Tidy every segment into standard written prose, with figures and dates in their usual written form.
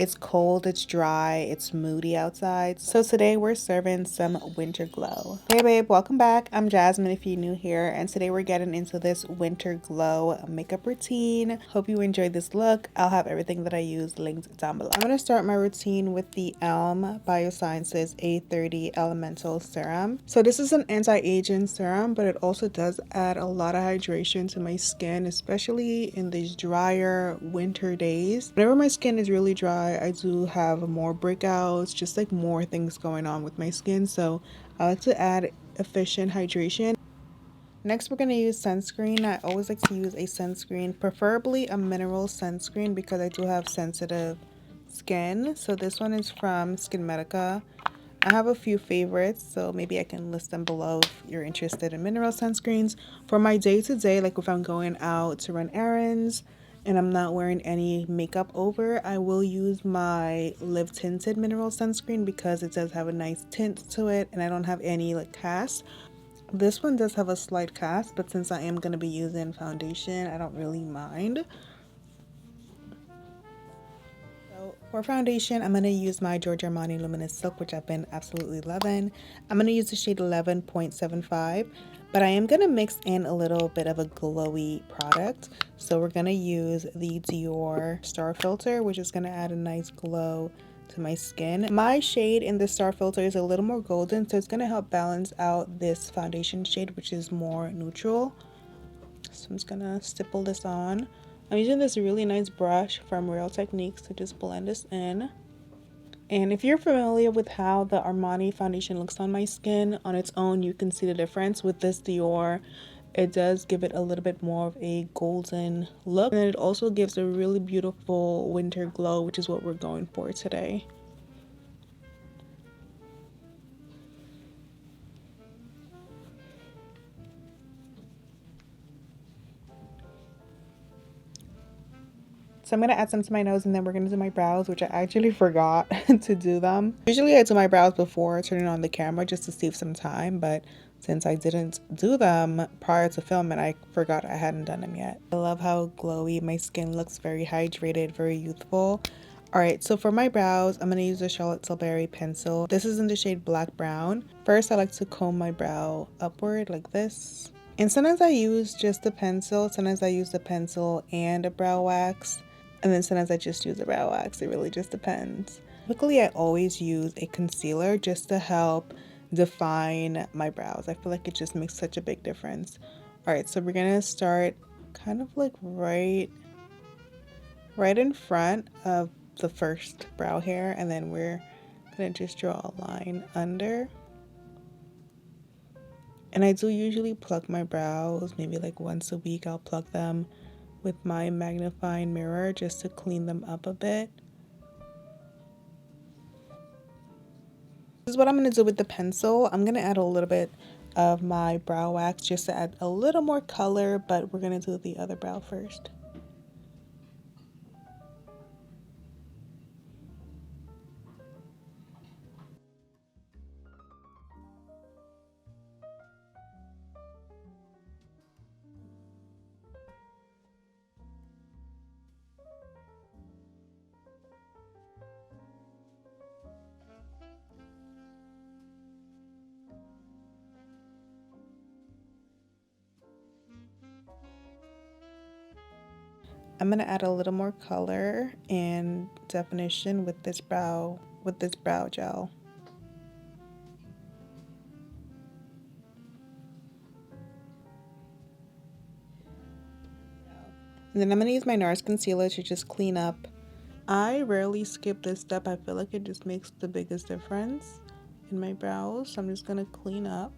It's cold, it's dry, it's moody outside. So today we're serving some winter glow. Hey babe, welcome back. I'm Jasmine if you're new here, and today we're getting into this winter glow makeup routine. Hope you enjoyed this look. I'll have everything that I use linked down below. I'm gonna start my routine with the Biosciences A30 Elemental Serum. So this is an anti-aging serum, but it also does add a lot of hydration to my skin, especially in these drier winter days. Whenever my skin is really dry, I do have more breakouts, just like more things going on with my skin. So I like to add efficient hydration. Next, we're going to use sunscreen. I always like to use a sunscreen, preferably a mineral sunscreen because I do have sensitive skin. So this one is from SkinMedica. I have a few favorites, so maybe I can list them below if you're interested in mineral sunscreens. For my day-to-day, like if I'm going out to run errands and I'm not wearing any makeup over, I will use my Live Tinted mineral sunscreen because it does have a nice tint to it and I don't have any like cast. This one does have a slight cast, but since I am going to be using foundation, I don't really mind. So for foundation, I'm going to use my Giorgio Armani Luminous Silk, which I've been absolutely loving. I'm going to use the shade 11.75. But I am going to mix in a little bit of a glowy product. So we're going to use the Dior Star Filter, which is going to add a nice glow to my skin. My shade in the Star Filter is a little more golden, so it's going to help balance out this foundation shade, which is more neutral. So I'm just going to stipple this on. I'm using this really nice brush from Real Techniques to just blend this in. And if you're familiar with how the Armani foundation looks on my skin on its own, you can see the difference. With this Dior, it does give it a little bit more of a golden look. And it also gives a really beautiful winter glow, which is what we're going for today. So I'm going to add some to my nose and then we're going to do my brows, which I actually forgot to do them. Usually I do my brows before turning on the camera just to save some time, but since I didn't do them prior to filming, I forgot I hadn't done them yet. I love how glowy my skin looks, very hydrated, very youthful. Alright, so for my brows, I'm going to use a Charlotte Tilbury pencil. This is in the shade Black Brown. First, I like to comb my brow upward like this. And sometimes I use just the pencil, sometimes I use the pencil and a brow wax. And then sometimes I just use a brow wax. It really just depends. Typically, I always use a concealer just to help define my brows. I feel like it just makes such a big difference. All right, so we're gonna start kind of like right in front of the first brow hair, and then we're gonna just draw a line under. And I do usually pluck my brows, maybe like once a week I'll pluck them with my magnifying mirror just to clean them up a bit. This is what I'm going to do with the pencil. I'm going to add a little bit of my brow wax just to add a little more color, but we're going to do the other brow first. I'm going to add a little more color and definition with this brow gel. And then I'm going to use my NARS concealer to just clean up. I rarely skip this step. I feel like it just makes the biggest difference in my brows. So I'm just going to clean up.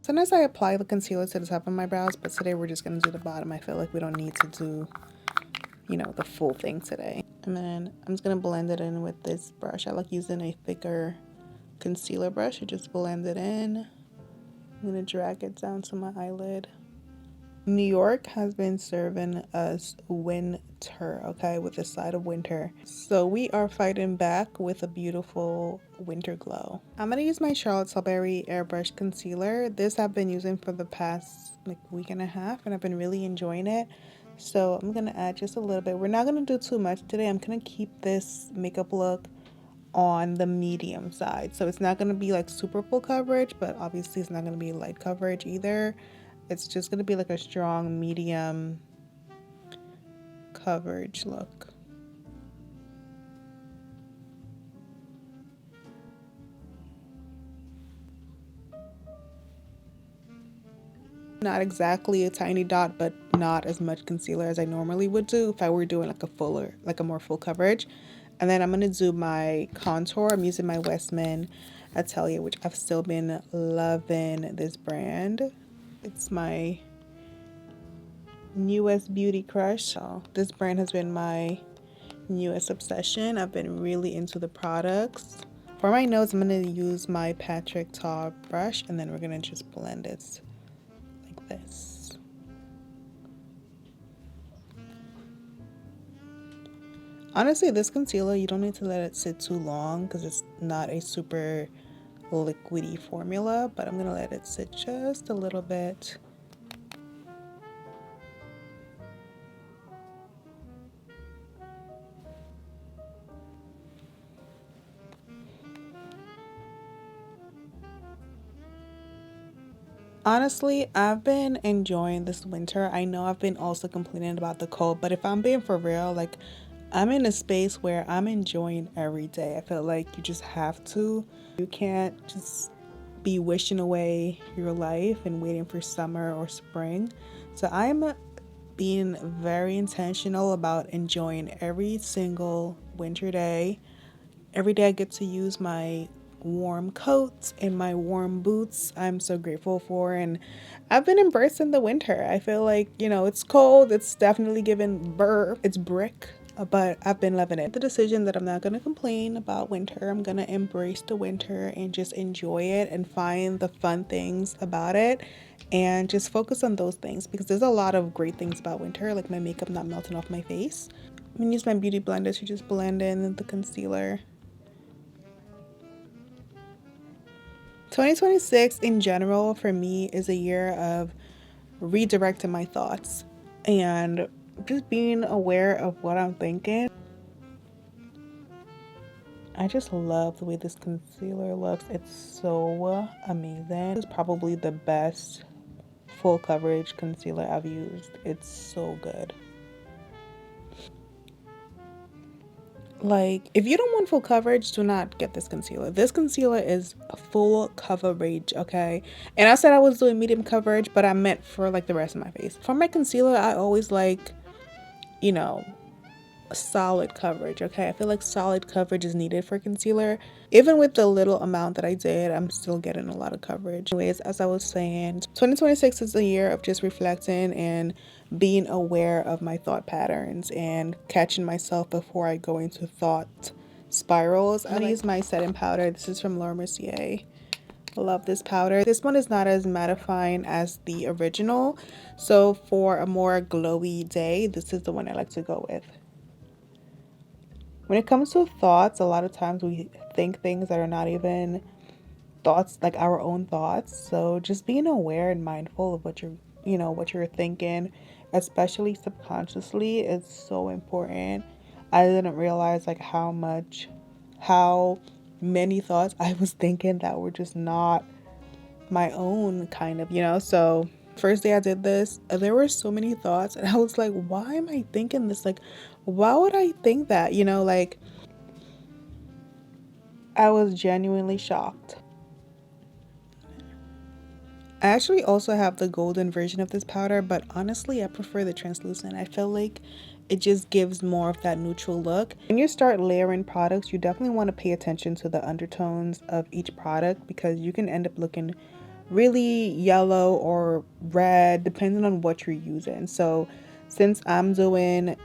Sometimes I apply the concealer to the top of my brows, but today we're just going to do the bottom. I feel like we don't need to do, you know, the full thing today. And then I'm just going to blend it in with this brush. I like using a thicker concealer brush to just blend it in. I'm going to drag it down to my eyelid. New York has been serving us winter, okay, with a side of winter. So we are fighting back with a beautiful winter glow. I'm gonna use my Charlotte Tilbury Airbrush Concealer. This I've been using for the past like week and a half, and I've been really enjoying it. So I'm gonna add just a little bit. We're not gonna do too much today. I'm gonna keep this makeup look on the medium side. So it's not gonna be like super full coverage, but obviously it's not gonna be light coverage either. It's just going to be like a strong medium coverage look. Not exactly a tiny dot, but not as much concealer as I normally would do if I were doing like a fuller, like a more full coverage. And then I'm going to do my contour. I'm using my Westman Atelier, which I've still been loving this brand. It's my newest beauty crush. So this brand has been my newest obsession. I've been really into the products. For my nose, I'm going to use my Patrick Ta brush, and then we're going to just blend it like this. Honestly, this concealer, you don't need to let it sit too long because it's not a super liquidy formula, but I'm going to let it sit just a little bit. Honestly, I've been enjoying this winter. I know I've been also complaining about the cold, but if I'm being for real, like I'm in a space where I'm enjoying every day. I feel like you just have to. You can't just be wishing away your life and waiting for summer or spring. So I'm being very intentional about enjoying every single winter day. Every day I get to use my warm coats and my warm boots. I'm so grateful for, and I've been embracing the winter. I feel like, you know, it's cold, it's definitely given burr, it's brick, but I've been loving it. The decision that I'm not going to complain about winter. I'm going to embrace the winter and just enjoy it and find the fun things about it and just focus on those things, because there's a lot of great things about winter, like my makeup not melting off my face. I'm going to use my beauty blender to just blend in the concealer. 2026 in general for me is a year of redirecting my thoughts and just being aware of what I'm thinking. I just love the way this concealer looks. It's so amazing. This is probably the best full coverage concealer I've used. It's so good. Like, if you don't want full coverage, do not get this concealer. This concealer is full coverage, okay? And I said I was doing medium coverage, but I meant for like the rest of my face. For my concealer, I always like, you know, solid coverage, okay? I feel like solid coverage is needed for concealer. Even with the little amount that I did, I'm still getting a lot of coverage. Anyways, as I was saying, 2026 is a year of just reflecting and being aware of my thought patterns and catching myself before I go into thought spirals. I'm gonna use my setting powder. This is from Laura Mercier. I love this powder. This one is not as mattifying as the original, so for a more glowy day, this is the one I like to go with. When it comes to thoughts, a lot of times we think things that are not even thoughts, like our own thoughts. So just being aware and mindful of what what you're thinking, especially subconsciously, is so important. I didn't realize like how many thoughts I was thinking that were just not my own kind of, So first day I did this, there were so many thoughts, and I was like, why am I thinking this? Like, why would I think that? Like I was genuinely shocked. I actually also have the golden version of this powder, but honestly, I prefer the translucent. I feel like it just gives more of that neutral look. When you start layering products, you definitely want to pay attention to the undertones of each product, because you can end up looking really yellow or red depending on what you're using. So since I added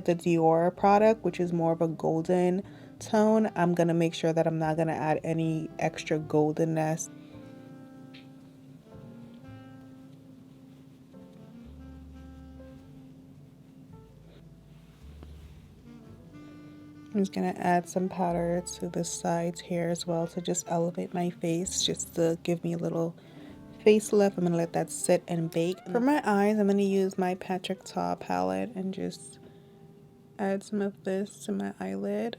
the Dior product, which is more of a golden tone, I'm gonna make sure that I'm not gonna add any extra goldenness. I'm just gonna add some powder to the sides here as well to just elevate my face, just to give me a little facelift. I'm gonna let that sit and bake. For my eyes, I'm gonna use my Patrick Ta palette and just add some of this to my eyelid.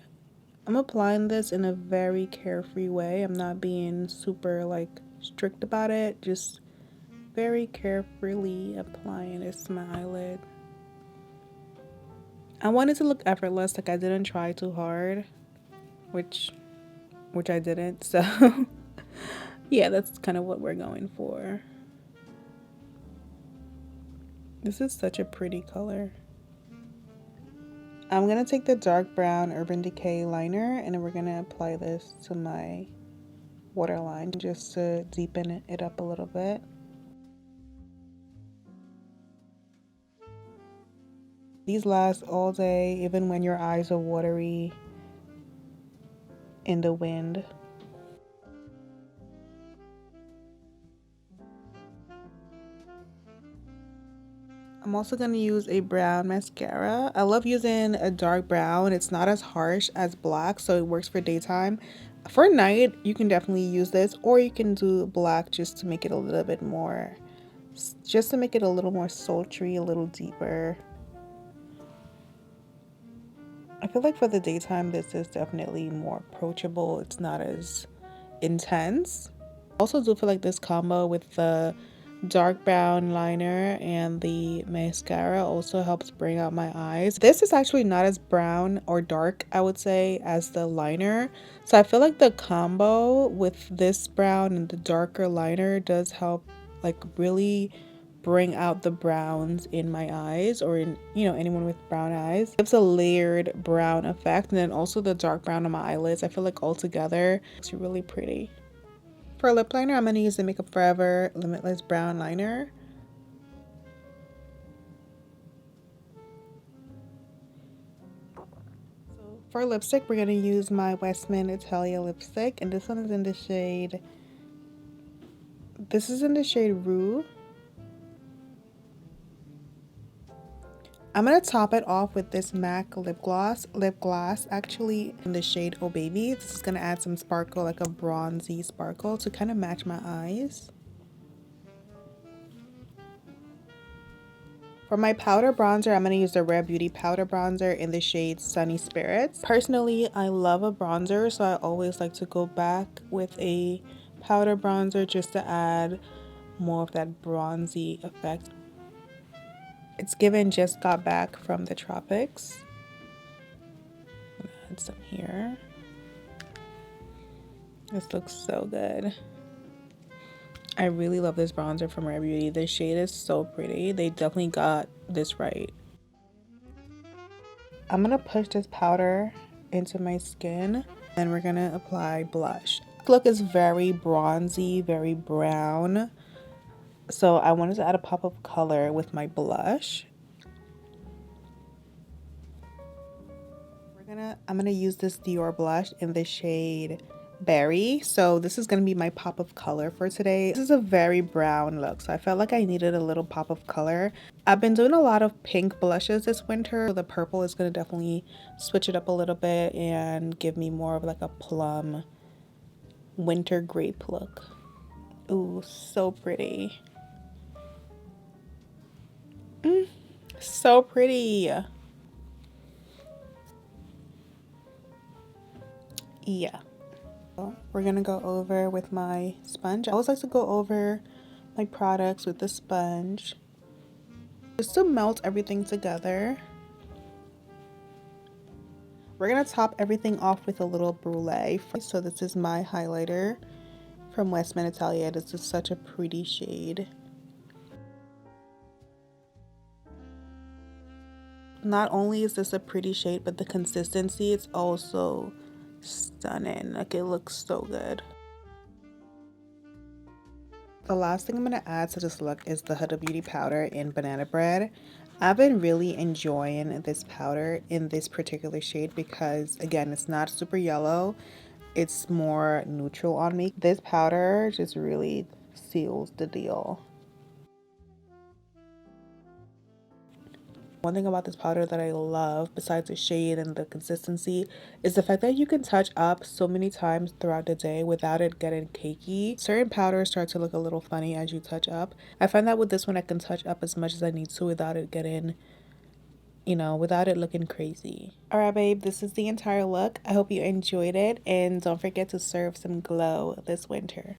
I'm applying this in a very carefree way. I'm not being super like strict about it, just very carefully applying this to my eyelid. I want it to look effortless, like I didn't try too hard, which I didn't, so yeah, that's kind of what we're going for. This is such a pretty color. I'm gonna take the dark brown Urban Decay liner and then we're gonna apply this to my waterline just to deepen it up a little bit. These last all day, even when your eyes are watery in the wind. I'm also going to use a brown mascara. I love using a dark brown. It's not as harsh as black, so it works for daytime. For night, you can definitely use this, or you can do black just to make it a little bit more, just to make it a little more sultry, a little deeper. I feel like for the daytime, this is definitely more approachable. It's not as intense. I also do feel like this combo with the dark brown liner and the mascara also helps bring out my eyes. This is actually not as brown or dark, I would say, as the liner. So I feel like the combo with this brown and the darker liner does help like really bring out the browns in my eyes, or in, you know, anyone with brown eyes. It gives a layered brown effect, and then also the dark brown on my eyelids. I feel like all together it's really pretty. For lip liner, I'm going to use the Makeup Forever Limitless Brown Liner. So for lipstick, we're going to use my Westman Italia lipstick, and this one is in the shade, Rouge. I'm going to top it off with this MAC lip gloss actually in the shade Oh Baby. This is going to add some sparkle, like a bronzy sparkle, to kind of match my eyes. For my powder bronzer, I'm going to use the Rare Beauty powder bronzer in the shade Sunny Spirits. Personally, I love a bronzer, so I always like to go back with a powder bronzer just to add more of that bronzy effect. It's given just got back from the tropics. I'm gonna add some here. This looks so good. I really love this bronzer from Rare Beauty. This shade is so pretty. They definitely got this right. I'm gonna push this powder into my skin and we're gonna apply blush. This look is very bronzy, very brown. So I wanted to add a pop of color with my blush. I'm gonna use this Dior blush in the shade Berry. So this is gonna be my pop of color for today. This is a very brown look, so I felt like I needed a little pop of color. I've been doing a lot of pink blushes this winter, so the purple is gonna definitely switch it up a little bit and give me more of like a plum winter grape look. Ooh, so pretty. So pretty. Yeah. We're gonna go over with my sponge. I always like to go over my products with the sponge just to melt everything together. We're gonna top everything off with a little brulee. So this is my highlighter from Westman Italia. This is such a pretty shade. Not only is this a pretty shade, but the consistency, it's also stunning. Like, it looks so good. The last thing I'm going to add to this look is the Huda Beauty powder in Banana Bread. I've been really enjoying this powder in this particular shade because, again, it's not super yellow. It's more neutral on me. This powder just really seals the deal. One thing about this powder that I love, besides the shade and the consistency, is the fact that you can touch up so many times throughout the day without it getting cakey. Certain powders start to look a little funny as you touch up. I find that with this one I can touch up as much as I need to without it getting, you know, without it looking crazy. Alright babe, this is the entire look. I hope you enjoyed it, and don't forget to serve some glow this winter.